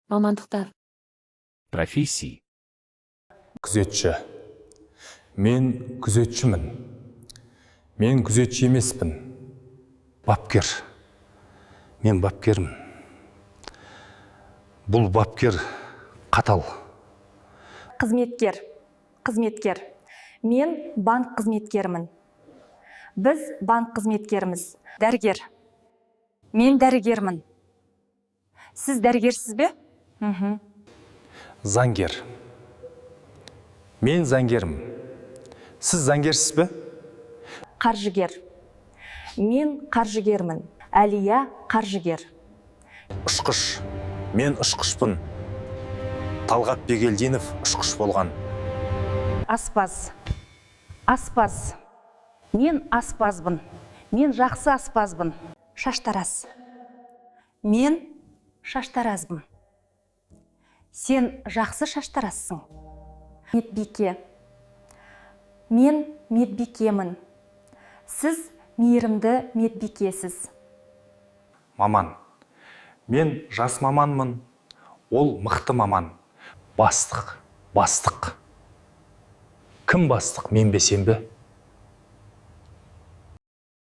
Мамандықтар. Профессии. Күзетші. Мен күзетшімін. Мен күзетші емеспін. Бапкер. Мен бапкермін. Бұл бапкер қатал. Қызметкер. Қызметкер. Мен банк қызметкерімін. Біз банк қызметкеріміз. Дәрігер. Мен дәрігермін. Сіз дәрігерсіз бе? Заңгер. Мен заңгермін. Сіз заңгерсіз бе? Қаржыгер. Мен қаржыгермін. Әлия қаржыгер. Ұшқыш. Мен ұшқышпын. Талғат Бегелдинов ұшқыш болған. Аспаз. Аспаз. Мен аспазбын. Мен жақсы аспазбын. Шаштараз. Мен шаштаразбын. Сен жақсы шаштаразсың. Медбике. Мен медбикемін. Сіз мейірімді медбикесіз. Маман. Мен жас маманмын. Ол мықты маман. Бастық. Кім бастық, мен бе сен бе?